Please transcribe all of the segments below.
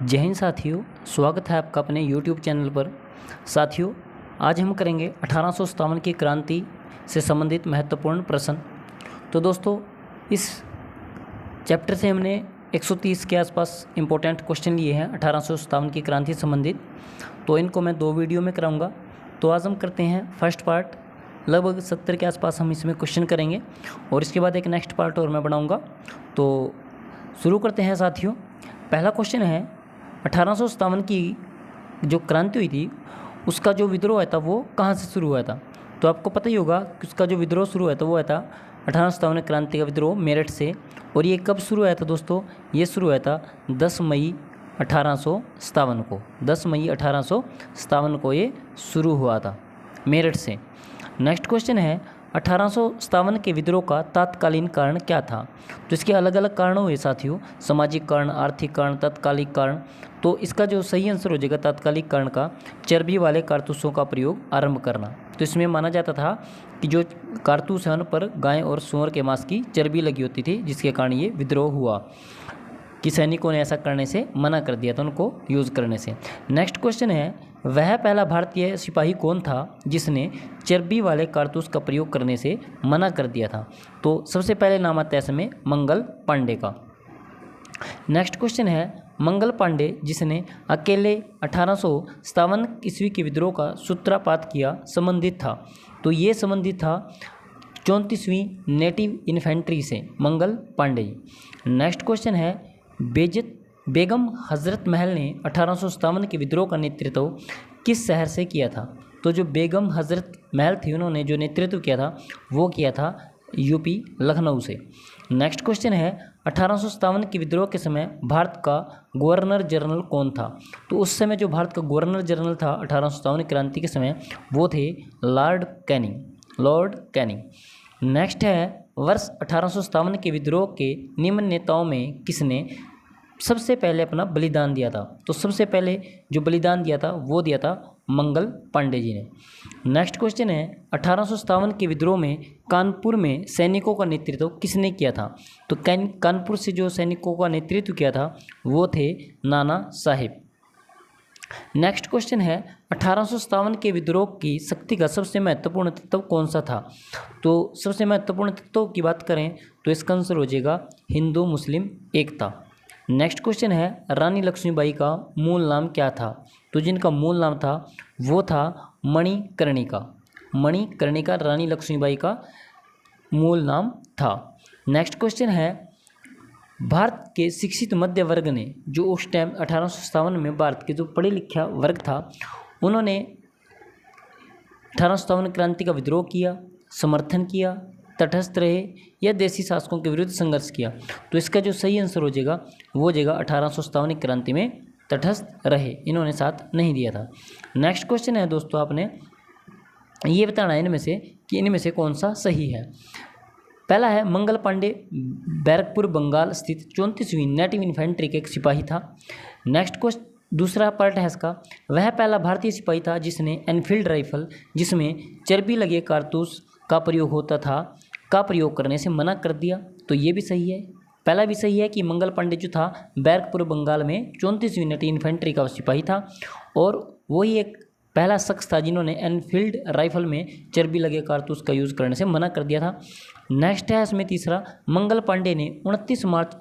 जय हिंद साथियों, स्वागत है आपका अपने YouTube चैनल पर। साथियों, आज हम करेंगे 1857 की क्रांति से संबंधित महत्वपूर्ण प्रश्न। तो दोस्तों, इस चैप्टर से हमने 130 के आसपास इम्पोर्टेंट क्वेश्चन लिए हैं 1857 की क्रांति से संबंधित। तो इनको मैं 2 वीडियो में कराऊंगा। तो आज हम करते हैं फर्स्ट पार्ट, लगभग 70 के आसपास हम इसमें क्वेश्चन करेंगे और इसके बाद एक नेक्स्ट पार्ट और मैं बनाऊँगा। तो शुरू करते हैं साथियों। पहला क्वेश्चन है, 1857 की जो क्रांति हुई थी उसका जो विद्रोह था वो कहाँ से शुरू हुआ था। तो आपको पता ही होगा कि उसका जो विद्रोह शुरू हुआ था वो था 1857 क्रांति का विद्रोह मेरठ से। और ये कब शुरू हुआ था दोस्तों? ये शुरू हुआ था 10 मई 1857 को। 10 मई 1857 को ये शुरू हुआ था मेरठ से। नेक्स्ट क्वेश्चन है, 1857 के विद्रोह का तात्कालीन कारण क्या था? तो इसके अलग अलग कारण हुए साथियों, सामाजिक कारण, आर्थिक कारण, तात्कालिक कारण। तो इसका जो सही आंसर हो जाएगा तात्कालिक कारण का, चर्बी वाले कारतूसों का प्रयोग आरंभ करना। तो इसमें माना जाता था कि जो कारतूस हैं उन पर गाय और सूअर के मांस की चर्बी लगी होती थी, जिसके कारण ये विद्रोह हुआ कि सैनिकों ने ऐसा करने से मना कर दिया था, उनको यूज़ करने से। नेक्स्ट क्वेश्चन है, वह पहला भारतीय सिपाही कौन था जिसने चर्बी वाले कारतूस का प्रयोग करने से मना कर दिया था? तो सबसे पहले नाम आता है इसमें मंगल पांडे का। नेक्स्ट क्वेश्चन है, मंगल पांडे जिसने अकेले 1857 ईस्वी के विद्रोह का सूत्रपात किया संबंधित था। तो ये संबंधित था 34वीं नेटिव इन्फेंट्री से, मंगल पांडे जी। नेक्स्ट क्वेश्चन है, बेगम हजरत महल ने 1857 के विद्रोह का नेतृत्व किस शहर से किया था? तो जो बेगम हजरत महल थी उन्होंने जो नेतृत्व किया था वो किया था यूपी लखनऊ से। नेक्स्ट क्वेश्चन है, 1857 के विद्रोह के समय भारत का गवर्नर जनरल कौन था? तो उस समय जो भारत का गवर्नर जनरल था 1857 क्रांति के समय वो थे लॉर्ड कैनिंग। नेक्स्ट है, वर्ष 1857 के विद्रोह के निम्न नेताओं में किसने सबसे पहले अपना बलिदान दिया था? तो सबसे पहले जो बलिदान दिया था वो दिया था मंगल पांडे जी ने। नेक्स्ट क्वेश्चन है, 1857 के विद्रोह में कानपुर में सैनिकों का नेतृत्व किसने किया था? तो कानपुर से जो सैनिकों का नेतृत्व किया था वो थे नाना साहिब। नेक्स्ट क्वेश्चन है, 1857 के विद्रोह की शक्ति का सबसे महत्वपूर्ण तत्व कौन सा था? तो सबसे महत्वपूर्ण तत्व की बात करें तो इसका आंसर हो जाएगा हिंदू मुस्लिम एकता। नेक्स्ट क्वेश्चन है, रानी लक्ष्मीबाई का मूल नाम क्या था? तो जिनका मूल नाम था वो था मणिकर्णिका रानी लक्ष्मीबाई का मूल नाम था। नेक्स्ट क्वेश्चन है, भारत के शिक्षित मध्य वर्ग ने जो उस टाइम 1857 में भारत के जो पढ़े लिखा वर्ग था उन्होंने 1857 क्रांति का विद्रोह किया, समर्थन किया, तटस्थ रहे या देसी शासकों के विरुद्ध संघर्ष किया? तो इसका जो सही आंसर हो जाएगा वो हो जाएगा 1857 क्रांति में तटस्थ रहे, इन्होंने साथ नहीं दिया था। नेक्स्ट क्वेश्चन है दोस्तों, आपने ये बताना है इनमें से कि इनमें से कौन सा सही है। पहला है, मंगल पांडे बैरकपुर बंगाल स्थित 34वीं नेटिव इन्फेंट्री के एक सिपाही था। नेक्स्ट क्वेश्चन, दूसरा पार्ट है इसका, वह पहला भारतीय सिपाही था जिसने एनफील्ड राइफल जिसमें चर्बी लगे कारतूस का प्रयोग होता था का प्रयोग करने से मना कर दिया। तो ये भी सही है। पहला भी सही है कि मंगल पांडे जो था बैरकपुर बंगाल में 34वीं नेटिव इन्फेंट्री का सिपाही था और वही एक पहला शख्स था जिन्होंने एनफील्ड राइफल में चर्बी लगे कारतूस का यूज़ करने से मना कर दिया था। नेक्स्ट है इसमें तीसरा, मंगल पांडे ने 29 मार्च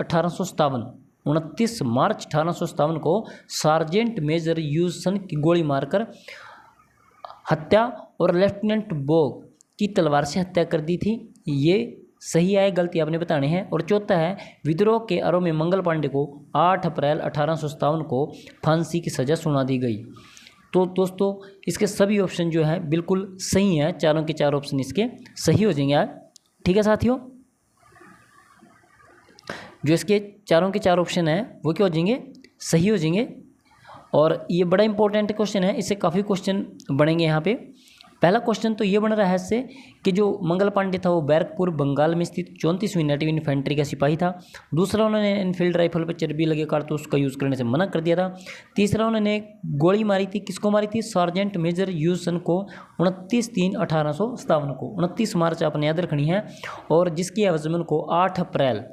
1857 को सार्जेंट मेजर यूसन की गोली मारकर हत्या और लेफ्टिनेंट बोग की तलवार से हत्या कर दी थी। ये सही है, गलती आपने बताने हैं। और चौथा है, विद्रोह के आरोप में मंगल पांडे को 8 अप्रैल 1857 को फांसी की सज़ा सुना दी गई। तो दोस्तों, इसके सभी ऑप्शन जो हैं बिल्कुल सही हैं, चारों के चार ऑप्शन इसके सही हो जाएंगे आज। ठीक है साथियों, जो इसके चारों के चार ऑप्शन हैं वो क्या हो जाएंगे? सही हो जाएंगे। और ये बड़ा इंपॉर्टेंट क्वेश्चन है, इससे काफ़ी क्वेश्चन बनेंगे यहाँ पे। पहला क्वेश्चन तो ये बन रहा है इससे कि जो मंगल पांडे था वो बैरकपुर बंगाल में स्थित 34वीं नेटिव इन्फेंट्री का सिपाही था। दूसरा, उन्होंने एनफील्ड राइफल पर चर्बी लगे कारतूस का यूज़ करने से मना कर दिया था। तीसरा, उन्होंने गोली मारी थी, किसको मारी थी? सार्जेंट मेजर यूसन को 29/3/1857 को। 29 मार्च आपने याद रखनी है। और जिसकी एवज में उनको 8 अप्रैल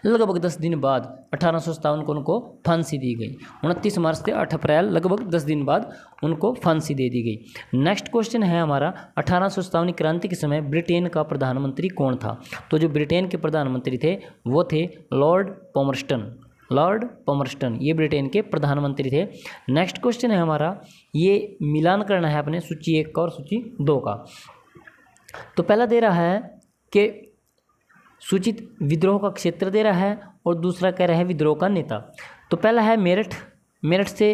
लगभग 10 दिन बाद 1857 को उनको फांसी दी गई। 29 मार्च से 8 अप्रैल लगभग 10 दिन बाद उनको फांसी दे दी गई। नेक्स्ट क्वेश्चन है हमारा 1857 क्रांति के समय ब्रिटेन का प्रधानमंत्री कौन था? तो जो ब्रिटेन के प्रधानमंत्री थे वो थे लॉर्ड पॉमर्स्टन। लॉर्ड पॉमर्स्टन ये ब्रिटेन के प्रधानमंत्री थे। नेक्स्ट क्वेश्चन है हमारा, ये मिलान करना है अपने सूची 1 का और सूची 2 का। तो पहला दे रहा है कि सूचित विद्रोह का क्षेत्र दे रहा है और दूसरा कह रहा है विद्रोह का नेता। तो पहला है मेरठ। मेरठ से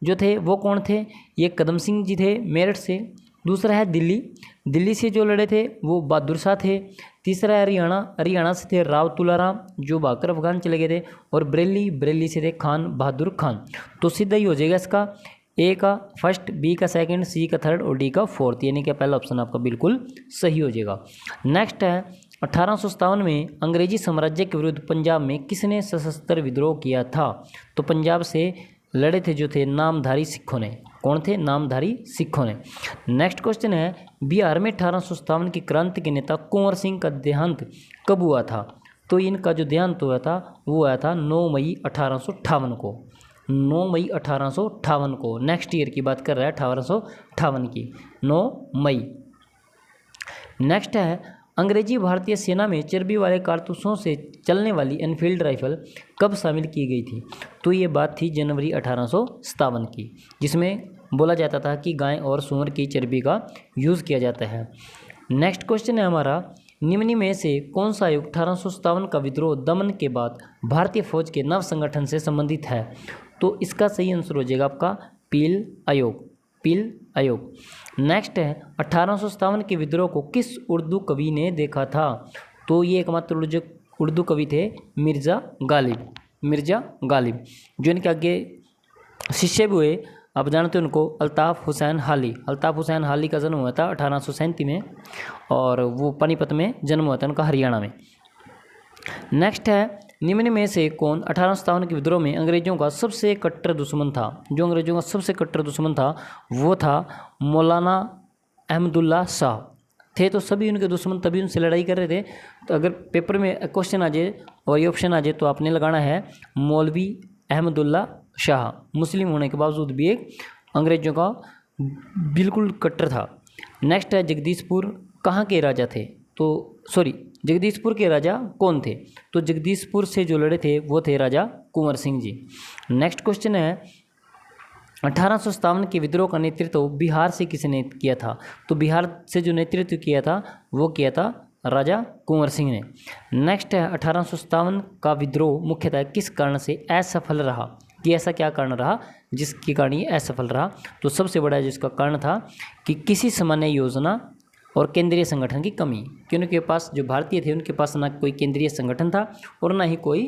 जो थे वो कौन थे? ये कदम सिंह जी थे मेरठ से। दूसरा है दिल्ली। दिल्ली से जो लड़े थे वो बहादुर शाह थे। तीसरा है हरियाणा। हरियाणा से थे राव तुलाराम जो भागकर अफगान चले गए थे। और बरेली। बरेली से थे खान बहादुर खान। तो सीधा ही हो जाएगा इसका ए का फर्स्ट, बी का सेकंड, सी का थर्ड और डी का फोर्थ, यानी कि पहला ऑप्शन आपका बिल्कुल सही हो जाएगा। नेक्स्ट है 1857 में अंग्रेजी साम्राज्य के विरुद्ध पंजाब में किसने सशस्त्र विद्रोह किया था? तो पंजाब से लड़े थे जो थे नामधारी सिखों ने। कौन थे? नामधारी सिखों ने। नेक्स्ट क्वेश्चन है बिहार में 1857 की क्रांति के नेता कुंवर सिंह का देहांत कब हुआ था? तो इनका जो देहांत हुआ था वो हुआ था 9 मई 1858 को। 9 मई 1858 को, नेक्स्ट ईयर की बात कर रहा है 1858 की, 9 मई। नेक्स्ट है अंग्रेजी भारतीय सेना में चर्बी वाले कारतूसों से चलने वाली एनफील्ड राइफल कब शामिल की गई थी? तो ये बात थी जनवरी 1857 की, जिसमें बोला जाता था कि गाय और सूअर की चर्बी का यूज़ किया जाता है। नेक्स्ट क्वेश्चन है हमारा, निम्न में से कौन सा आयोग 1857 का विद्रोह दमन के बाद भारतीय फौज के नव संगठन से संबंधित है? तो इसका सही आंसर हो जाएगा आपका पील आयोग। पील आयोग। नेक्स्ट है 1857 के विद्रोह को किस उर्दू कवि ने देखा था? तो ये एकमात्र उर्दू कवि थे मिर्ज़ा गालिब। मिर्ज़ा गालिब जो इनके आगे शिष्य भी हुए, आप जानते हैं उनको, अल्ताफ़ हुसैन हाली। अल्ताफ़ हुसैन हाली का जन्म हुआ था 1837 में और वो पानीपत में जन्म हुआ था उनका, हरियाणा में। नेक्स्ट है निम्न में से कौन 1857 के विद्रोह में अंग्रेजों का सबसे कट्टर दुश्मन था? जो अंग्रेजों का सबसे कट्टर दुश्मन था वो था मौलाना अहमदुल्ला शाह थे। तो सभी उनके दुश्मन तभी उनसे लड़ाई कर रहे थे। तो अगर पेपर में क्वेश्चन आ जाए और ये ऑप्शन आ जाए तो आपने लगाना है मौलवी अहमदुल्ला शाह। मुस्लिम होने के बावजूद भी एक अंग्रेजों का बिल्कुल कट्टर था। नेक्स्ट है जगदीशपुर कहाँ के राजा थे? तो जगदीशपुर के राजा कौन थे? तो जगदीशपुर से जो लड़े थे वो थे राजा कुंवर सिंह जी। नेक्स्ट क्वेश्चन है 1857 के विद्रोह का नेतृत्व बिहार से किसने किया था? तो बिहार से जो नेतृत्व किया था वो किया था राजा कुंवर सिंह ने। नेक्स्ट है 1857 का विद्रोह मुख्यतः किस कारण से असफल रहा? कि ऐसा क्या कारण रहा जिसके कारण ये असफल रहा? तो सबसे बड़ा जिसका कारण था कि किसी सामान्य योजना और केंद्रीय संगठन की कमी, कि उनके पास जो भारतीय थे उनके पास ना कोई केंद्रीय संगठन था और ना ही कोई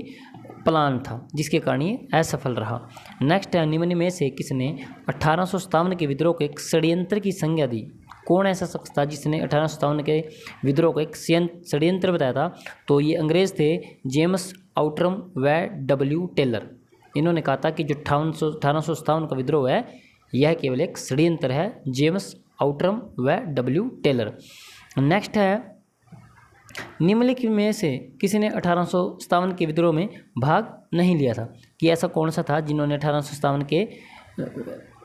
प्लान था, जिसके कारण ये असफल रहा। नेक्स्ट है निम्न में से किसने 1857 के विद्रोह को एक षड्यंत्र की संज्ञा दी? कौन ऐसा शख्स था जिसने 1857 के विद्रोह को एक षड्यंत्र बताया था? तो ये अंग्रेज थे जेम्स आउटरम व डब्ल्यू टेलर। इन्होंने कहा था कि जो 1857 का विद्रोह है यह केवल एक षड्यंत्र है, जेम्स आउटरम व डब्ल्यू टेलर। नेक्स्ट है निम्नलिखित में से किसी ने 1857 के विद्रोह में भाग नहीं लिया था? कि ऐसा कौन सा था जिन्होंने 1857 के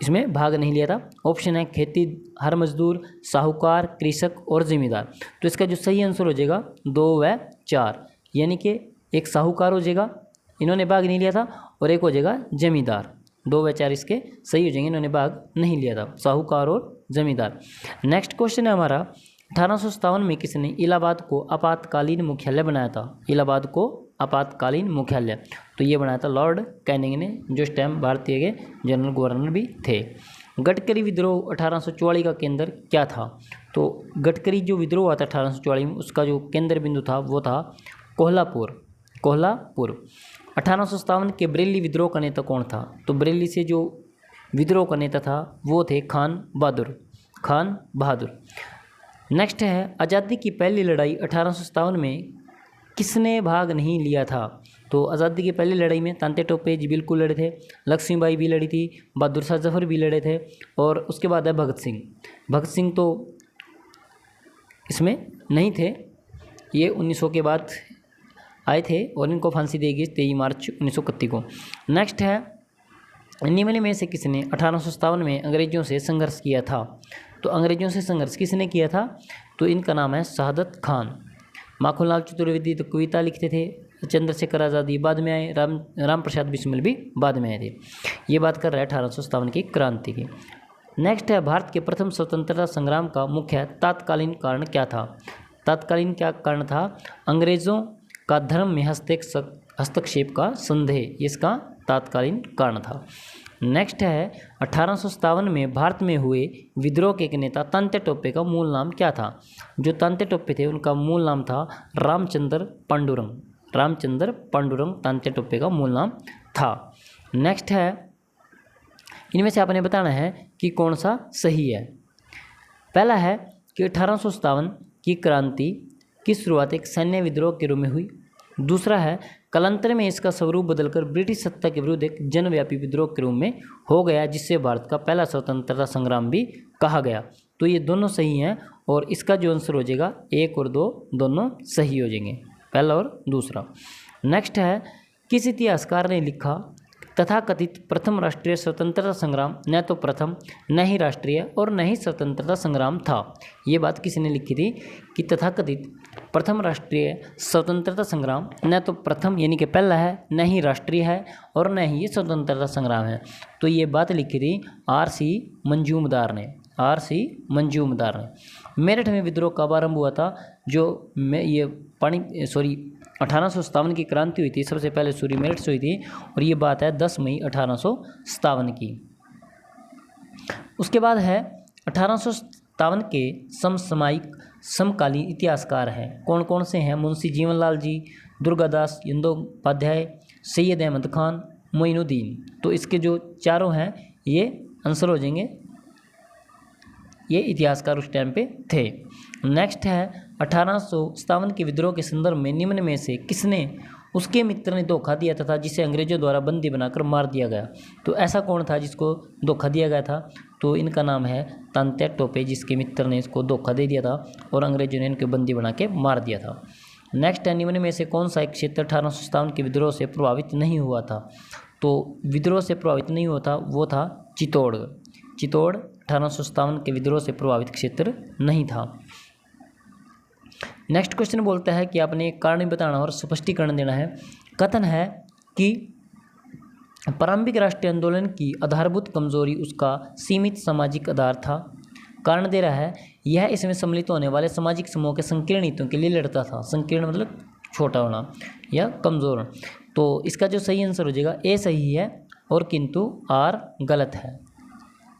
इसमें भाग नहीं लिया था? ऑप्शन है खेती हर मजदूर, साहूकार, कृषक और जिम्मेदार। तो इसका जो सही आंसर हो जाएगा 2 व 4, यानी कि एक साहूकार हो जाएगा, इन्होंने भाग नहीं लिया था, और एक हो जाएगा जमींदार। 2 व 4 इसके सही हो जाएंगे, इन्होंने भाग नहीं लिया था, साहूकार और जमींदार। नेक्स्ट क्वेश्चन है हमारा 1857 में किसने इलाहाबाद को आपातकालीन मुख्यालय बनाया था? इलाहाबाद को आपातकालीन मुख्यालय तो ये बनाया था लॉर्ड कैनिंग ने, जो इस टाइम भारतीय के जनरल गवर्नर भी थे। गडकरी विद्रोह 1844 का केंद्र क्या था? तो गडकरी जो विद्रोह हुआ था 1844 में उसका जो केंद्र बिंदु था वो था कोल्हापुर। 1857 के बरेली विद्रोह का नेता कौन था? तो बरेली से जो विद्रोह का नेता था वो थे खान बहादुर। नेक्स्ट है आज़ादी की पहली लड़ाई 1857 में किसने भाग नहीं लिया था? तो आज़ादी की पहली लड़ाई में तांते टोपे जी बिल्कुल लड़े थे, लक्ष्मीबाई भी लड़ी थी, बहादुर शाह जफर भी लड़े थे, और उसके बाद है भगत सिंह तो इसमें नहीं थे, ये 1900 के बाद आए थे और इनको फांसी दी गई 23 मार्च 1931 को। नेक्स्ट है, निम्न में से किसने 1857 में अंग्रेजों से संघर्ष किया था? तो अंग्रेजों से संघर्ष किसने किया था? तो इनका नाम है शहादत खान। माखनलाल चतुर्वेदी तो कविता लिखते थे, चंद्रशेखर आज़ाद ये बाद में आए, राम प्रसाद बिस्मिल भी बाद में आए थे। ये बात कर रहा है 1857 की क्रांति की। नेक्स्ट है, भारत के प्रथम स्वतंत्रता संग्राम का मुख्य तात्कालीन कारण क्या था? तात्कालीन क्या कारण था? अंग्रेजों का धर्म में हस्तक्षेप का संदेह, इसका तात्कालीन कारण था। नेक्स्ट है, 1857 में भारत में हुए विद्रोह के एक नेता तात्या टोपे का मूल नाम क्या था? जो तात्या टोपे थे उनका मूल नाम था रामचंद्र पांडुरंग। रामचंद्र पांडुरंग तात्या टोपे का मूल नाम था। नेक्स्ट है, इनमें से आपने बताना है कि कौन सा सही है। पहला है कि 1857 की क्रांति की शुरुआत एक सैन्य विद्रोह के रूप में हुई। दूसरा है, कालांतर में इसका स्वरूप बदलकर ब्रिटिश सत्ता के विरुद्ध एक जनव्यापी विद्रोह के रूप में हो गया, जिससे भारत का पहला स्वतंत्रता संग्राम भी कहा गया। तो ये दोनों सही हैं और इसका जो आंसर हो जाएगा 1 और 2 दोनों सही हो जाएंगे, पहला और दूसरा। नेक्स्ट है, किस इतिहासकार ने लिखा तथाकथित प्रथम राष्ट्रीय स्वतंत्रता संग्राम न तो प्रथम, न ही राष्ट्रीय और न ही स्वतंत्रता संग्राम था? ये बात किसने लिखी थी कि तथाकथित प्रथम राष्ट्रीय स्वतंत्रता संग्राम न तो प्रथम यानी कि पहला है, न ही राष्ट्रीय है और न ही ये स्वतंत्रता संग्राम है? तो ये बात लिखी थी R.C. मंजूमदार ने। R.C. मंजूमदार ने। मेरठ में विद्रोह कब आरंभ हुआ था? जो ये 1857 की क्रांति हुई थी, सबसे पहले सूरी मेरठ से हुई थी और ये बात है 10 मई 1857 की। उसके बाद है 1857 के समसामयिक समकालीन इतिहासकार हैं, कौन कौन से हैं? मुंशी जीवनलाल जी, दुर्गादास बंदोपाध्याय, सैयद अहमद खान, मोइनुद्दीन। तो इसके जो चारों हैं ये आंसर हो जाएंगे, ये इतिहासकार उस टाइम पे थे। नेक्स्ट है, 1857 के विद्रोह के संदर्भ में निम्न में से किसने उसके मित्र ने धोखा दिया था जिसे अंग्रेजों द्वारा बंदी बनाकर मार दिया गया? तो ऐसा कौन था जिसको धोखा दिया गया था? तो इनका नाम है तात्या टोपे, जिसके मित्र ने इसको धोखा दे दिया था और अंग्रेजों ने इनको बंदी बना के मार दिया था। नेक्स्ट है, निम्न में से कौन सा एक क्षेत्र 1857 के विद्रोह से प्रभावित नहीं हुआ था? तो विद्रोह से प्रभावित नहीं हुआ था वो था चित्तौड़गढ़। चित्तौड़ 1857 के विद्रोह से प्रभावित क्षेत्र नहीं था। नेक्स्ट क्वेश्चन बोलता है कि आपने एक कारण बताना और स्पष्टीकरण देना है। कथन है कि प्रारंभिक राष्ट्रीय आंदोलन की आधारभूत कमजोरी उसका सीमित सामाजिक आधार था। कारण दे रहा है, यह इसमें सम्मिलित होने वाले सामाजिक समूह के संकीर्ण हितों के लिए लड़ता था। संकीर्ण मतलब छोटा होना या कमजोर होना। तो इसका जो सही आंसर हो जाएगा ए सही है और किंतु आर गलत है,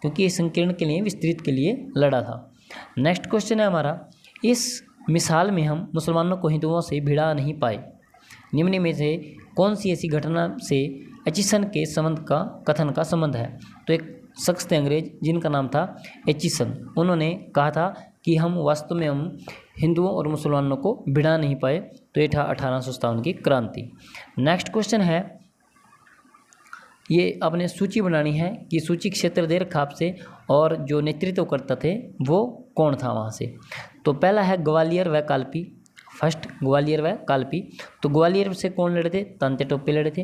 क्योंकि ये संकीर्ण के लिए, विस्तृत के लिए लड़ा था। नेक्स्ट क्वेश्चन है हमारा, इस मिसाल में हम मुसलमानों को हिंदुओं से भिड़ा नहीं पाए। निम्न में से कौन सी ऐसी घटना से एचिसन के संबंध का कथन का संबंध है? तो एक शख्स थे अंग्रेज जिनका नाम था एचिसन, उन्होंने कहा था कि हम वास्तव में हम हिंदुओं और मुसलमानों को भिड़ा नहीं पाए। तो ये था 1857 की क्रांति। नेक्स्ट क्वेश्चन है, ये आपने सूची बनानी है कि सूची क्षेत्र दे रखा आपसे और जो नेतृत्व करता थे वो कौन था वहाँ से। तो पहला है ग्वालियर व कालपी। फर्स्ट ग्वालियर व कालपी। तो ग्वालियर से कौन लड़े थे? तात्या टोपे लड़े थे।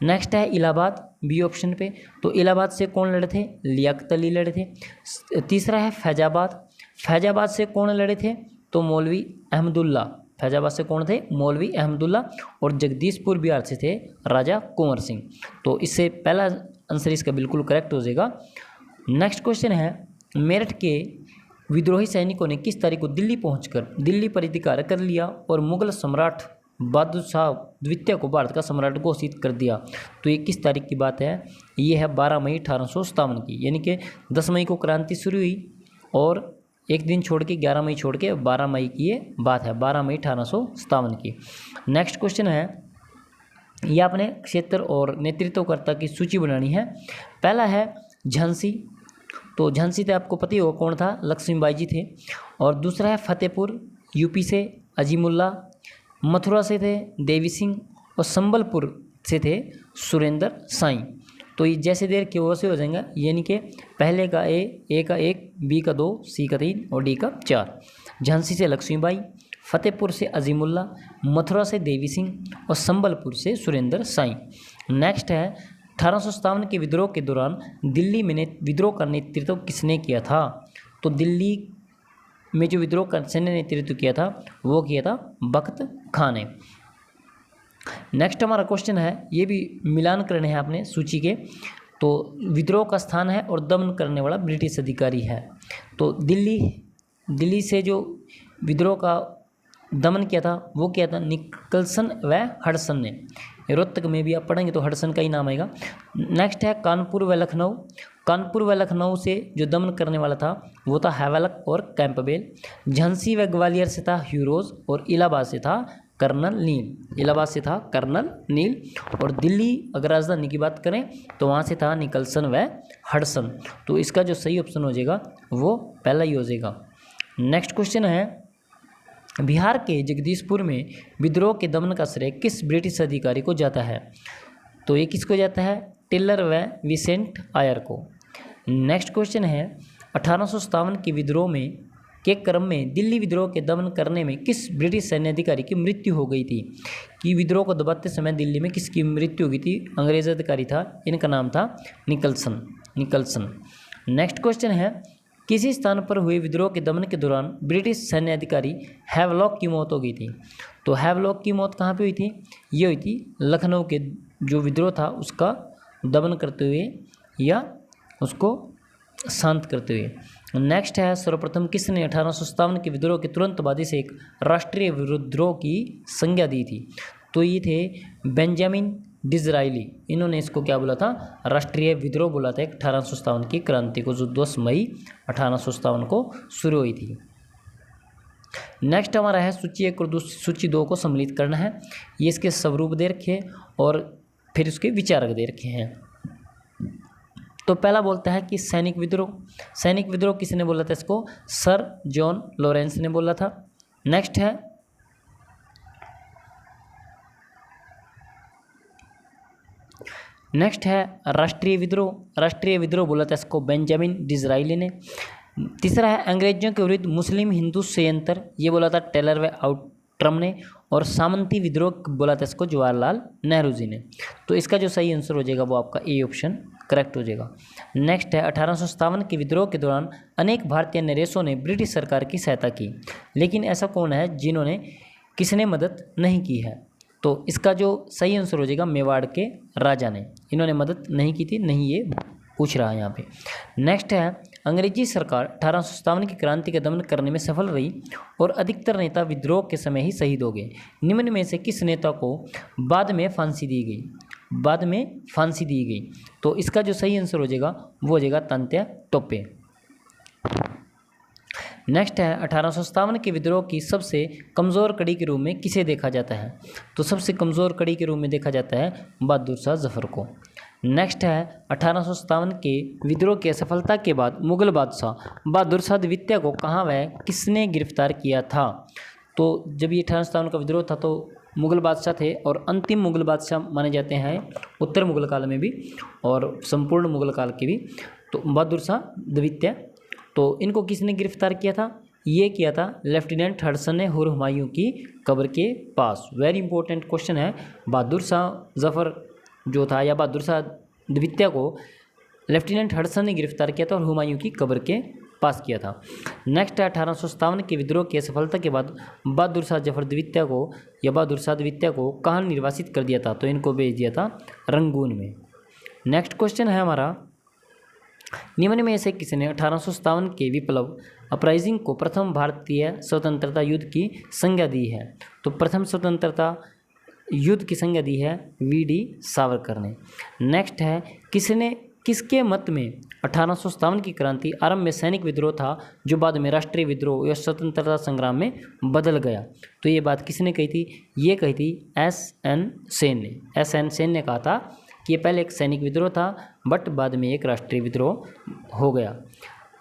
नेक्स्ट है इलाहाबाद, बी ऑप्शन पे। तो इलाहाबाद से कौन लड़े थे? लियाकत अली लड़े थे। तीसरा है फैजाबाद। फैजाबाद से कौन लड़े थे? तो मौलवी अहमदुल्ला। फैजाबाद से कौन थे? मौलवी अहमदुल्ला। और जगदीशपुर बिहार से थे राजा कुंवर सिंह। तो इससे पहला आंसर इसका बिल्कुल करेक्ट हो जाएगा। नेक्स्ट क्वेश्चन है, मेरठ के विद्रोही सैनिकों ने किस तारीख को दिल्ली पहुंचकर दिल्ली पर अधिकार कर लिया और मुगल सम्राट बहादुर शाह द्वितीय को भारत का सम्राट घोषित कर दिया? तो ये किस तारीख की बात है? ये है 12 मई 1857 की, यानी कि 10 मई को क्रांति शुरू हुई और एक दिन छोड़ के 11 मई छोड़ के 12 मई की ये बात है, 12 मई 1857 की। नेक्स्ट क्वेश्चन है, ये आपने क्षेत्र और नेतृत्वकर्ता की सूची बनानी है। पहला है झांसी। तो झांसी से आपको पता ही होगा कौन था? लक्ष्मीबाई जी थे। और दूसरा है फतेहपुर, यूपी से अजीमुल्ला। मथुरा से थे देवी सिंह और संबलपुर से थे सुरेंद्र साई। तो ये जैसे देर के वैसे हो जाएंगे, यानी कि पहले का ए का 1, बी का 2, सी का 3 और डी का 4। झांसी से लक्ष्मीबाई, फतेहपुर से अजीमुल्ला, मथुरा से देवी सिंह और संबलपुर से सुरेंद्र साई। नेक्स्ट है 1857 के विद्रोह के दौरान दिल्ली में विद्रोह का नेतृत्व किसने किया था? तो दिल्ली में जो विद्रोह का सैन्य नेतृत्व किया था वो किया था बख्त खान ने। नेक्स्ट हमारा क्वेश्चन है, ये भी मिलान करने हैं आपने सूची के। तो विद्रोह का स्थान है और दमन करने वाला ब्रिटिश अधिकारी है। तो दिल्ली से जो विद्रोह का दमन किया था वो किया था निकल्सन व हडसन ने। रोहतक में भी आप पढ़ेंगे तो हडसन का ही नाम आएगा। नेक्स्ट है कानपुर व लखनऊ। कानपुर व लखनऊ से जो दमन करने वाला था वो था हैवेलक और कैंपबेल। झांसी व ग्वालियर से था ह्यूरोज और इलाहाबाद से था कर्नल नील। और दिल्ली अगर राजधानी की बात करें तो वहाँ से था निकल्सन व हडसन। तो इसका जो सही ऑप्शन हो जाएगा वो पहला ही हो जाएगा। नेक्स्ट क्वेश्चन है, बिहार के जगदीशपुर में विद्रोह के दमन का श्रेय किस ब्रिटिश अधिकारी को जाता है? तो ये किसको जाता है? टेलर व विसेंट आयर को। नेक्स्ट क्वेश्चन है, 1857 के विद्रोह में के क्रम में दिल्ली विद्रोह के दमन करने में किस ब्रिटिश सैन्य अधिकारी की मृत्यु हो गई थी? कि विद्रोह को दबाते समय दिल्ली में किसकी मृत्यु हो गई थी? अंग्रेज अधिकारी था, इनका नाम था निकल्सन। नेक्स्ट क्वेश्चन है, किसी स्थान पर हुए विद्रोह के दमन के दौरान ब्रिटिश सैन्य अधिकारी हैवलॉक की मौत हो गई थी। तो हैवलॉक की मौत कहाँ पे हुई थी? ये हुई थी लखनऊ के जो विद्रोह था उसका दमन करते हुए या उसको शांत करते हुए। नेक्स्ट है, सर्वप्रथम किसने 1857 के विद्रोह के तुरंत बाद इसे एक राष्ट्रीय विद्रोह की संज्ञा दी थी? तो ये थे बेंजामिन डिज़राइली। इन्होंने इसको क्या बोला था? राष्ट्रीय विद्रोह बोला था 1857 की क्रांति को, जो 10 मई 1857 को शुरू हुई थी। नेक्स्ट हमारा है सूची 1 और सूची 2 को सम्मिलित करना है। ये इसके स्वरूप दे रखे और फिर उसके विचारक दे रखे हैं। तो पहला बोलता है कि सैनिक विद्रोह किसने बोला था इसको? सर जॉन लॉरेंस ने बोला था। नेक्स्ट है राष्ट्रीय विद्रोह बोला था इसको बेंजामिन डिज़राइली ने। तीसरा है अंग्रेजों के विरुद्ध मुस्लिम हिंदू संयंत्र, ये बोला था टेलर व आउट्रम ने। और सामंती विद्रोह बोला था इसको जवाहरलाल नेहरू जी ने। तो इसका जो सही आंसर हो जाएगा वो आपका ए ऑप्शन करेक्ट हो जाएगा। नेक्स्ट है 1857 के विद्रोह के दौरान अनेक भारतीय नरेशों ने ब्रिटिश सरकार की सहायता की, लेकिन ऐसा कौन है किसने मदद नहीं की है? तो इसका जो सही आंसर हो जाएगा मेवाड़ के राजा ने, इन्होंने मदद नहीं की थी, नहीं ये पूछ रहा है यहाँ पे। नेक्स्ट है अंग्रेजी सरकार 1857 की क्रांति का दमन करने में सफल रही और अधिकतर नेता विद्रोह के समय ही शहीद हो गए। निम्न में से किस नेता को बाद में फांसी दी गई? तो इसका जो सही आंसर हो जाएगा वो हो जाएगा तात्या टोपे। नेक्स्ट है 1857 के विद्रोह की सबसे कमज़ोर कड़ी के रूप में किसे देखा जाता है? तो सबसे कमज़ोर कड़ी के रूप में देखा जाता है बहादुर शाह जफर को। नेक्स्ट है 1857 के विद्रोह की असफलता के बाद मुगल बादशाह बहादुर शाह द्वितीय को कहाँ व किसने गिरफ्तार किया था? तो जब ये 1857 का विद्रोह था तो मुगल बादशाह थे और अंतिम मुगल बादशाह माने जाते हैं उत्तर मुगल काल में भी और संपूर्ण मुगल काल के भी, तो बहादुर शाह द्वितीय। तो इनको किसने गिरफ्तार किया था? ये किया था लेफ्टिनेंट हडसन ने हुर हुमायूं की कब्र के पास। वेरी इंपॉर्टेंट क्वेश्चन है। बहादुर शाह जफर जो था या बहादुर शाह द्वितीय को लेफ्टिनेंट हडसन ने गिरफ्तार किया था और हुमायूं की कब्र के पास किया था। नेक्स्ट है 1857 के विद्रोह की असफलता के बाद बहादुर शाह जफर द्वितीय को या बहादुर शाह द्वितीय को कहाँ निर्वासित कर दिया था? तो इनको भेज दिया था रंगून में। नेक्स्ट क्वेश्चन है हमारा, निम्न में से किसने 1857 के विप्लव अपराइजिंग को प्रथम भारतीय स्वतंत्रता युद्ध की संज्ञा दी है? तो प्रथम स्वतंत्रता युद्ध की संज्ञा दी है वी.डी. सावरकर ने। नेक्स्ट है किसके मत में 1857 की क्रांति आरंभ में सैनिक विद्रोह था जो बाद में राष्ट्रीय विद्रोह या स्वतंत्रता संग्राम में बदल गया? तो ये बात किसने कही थी? ये कही थी एस.एन. सेन ने कहा था कि ये पहले एक सैनिक विद्रोह था बट बाद में एक राष्ट्रीय विद्रोह हो गया।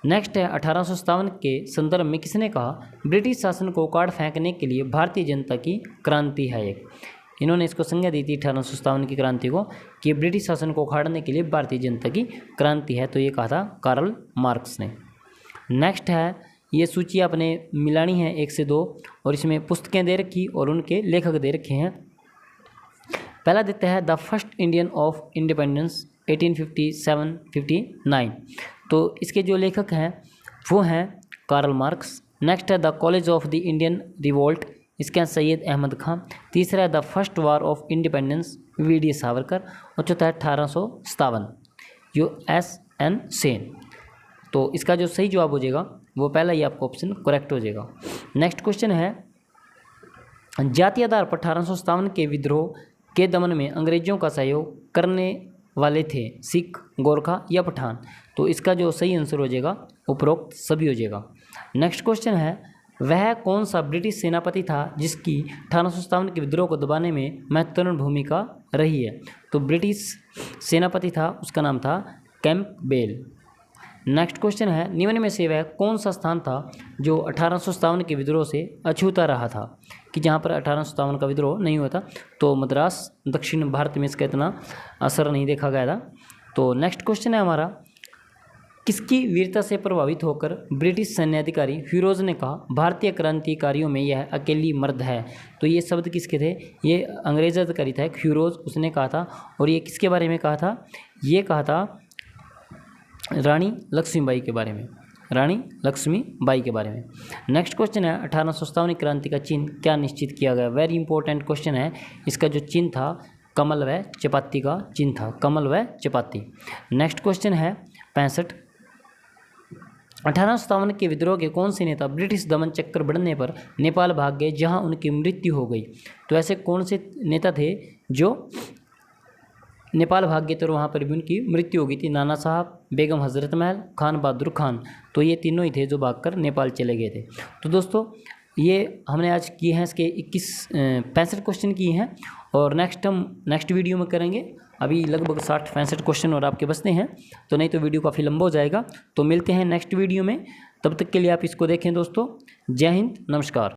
नेक्स्ट है 1857 के संदर्भ में किसने कहा ब्रिटिश शासन को उखाड़ फेंकने के लिए भारतीय जनता की क्रांति है एक? इन्होंने इसको संज्ञा दी थी 1857 की क्रांति को कि ब्रिटिश शासन को उखाड़ने के लिए भारतीय जनता की क्रांति है, तो ये कहा था कार्ल मार्क्स ने। नेक्स्ट है ये सूची आपने मिलानी है 1 से 2, और इसमें पुस्तकें दे रखी और उनके लेखक दे रखे हैं। पहला देता है the first Indian of independence 1857-59। तो इसके जो लेखक हैं वो हैं कार्ल मार्क्स। नेक्स्ट है the college of the Indian revolt, इसके हैं सैयद अहमद खान। तीसरा है the first war of independence VD. Savarkar. और चौथा है 1857 U.S.N. सेन। तो इसका जो सही जवाब हो जाएगा वो पहला ही आपका ऑप्शन करेक्ट हो जाएगा। नेक्स्ट क्वेश्चन है जातीय आधार पर 1857 के विद्रोह के दमन में अंग्रेजों का सहयोग करने वाले थे सिख, गोरखा या पठान। तो इसका जो सही आंसर हो जाएगा उपरोक्त सभी हो जाएगा। नेक्स्ट क्वेश्चन है वह कौन सा ब्रिटिश सेनापति था जिसकी 1857 के विद्रोह को दबाने में महत्वपूर्ण भूमिका रही है। तो ब्रिटिश सेनापति था, उसका नाम था कैंपबेल। नेक्स्ट क्वेश्चन है निम्न में से वह कौन सा स्थान था जो 1857 के विद्रोह से अछूता रहा था, कि जहाँ पर 1857 का विद्रोह नहीं हुआ था। तो मद्रास, दक्षिण भारत में इसका इतना असर नहीं देखा गया था। तो नेक्स्ट क्वेश्चन है हमारा किसकी वीरता से प्रभावित होकर ब्रिटिश सैन्य अधिकारी फिरोज ने कहा भारतीय क्रांतिकारियों में यह अकेली मर्द है। तो ये शब्द किसके थे, ये अंग्रेज अधिकारी था फिरोज, उसने कहा था। और ये किसके बारे में कहा था, ये कहा था रानी लक्ष्मीबाई के बारे में, रानी लक्ष्मीबाई के बारे में। नेक्स्ट क्वेश्चन है 1857 क्रांति का चिन्ह क्या निश्चित किया गया। वेरी इंपॉर्टेंट क्वेश्चन है। इसका जो चिन्ह था कमल व चपाती का चिन्ह था, कमल व चपाती। नेक्स्ट क्वेश्चन है 65 1857 के विद्रोह के कौन से नेता ब्रिटिश दमन चक्कर बढ़ने पर नेपाल भाग गए जहां उनकी मृत्यु हो गई। तो ऐसे कौन से नेता थे जो नेपाल भाग गए थे और वहाँ पर भी उनकी मृत्यु हो गई थी। नाना साहब, बेगम हजरत महल, खान बहादुर खान। तो ये तीनों ही थे जो भागकर नेपाल चले गए थे। तो दोस्तों ये हमने आज किए हैं इसके 65 क्वेश्चन किए हैं, और नेक्स्ट वीडियो में करेंगे। अभी लगभग 60-65 क्वेश्चन और आपके बचते हैं, तो नहीं तो वीडियो काफ़ी लंबा हो जाएगा। तो मिलते हैं नेक्स्ट वीडियो में, तब तक के लिए आप इसको देखें दोस्तों। जय हिंद, नमस्कार।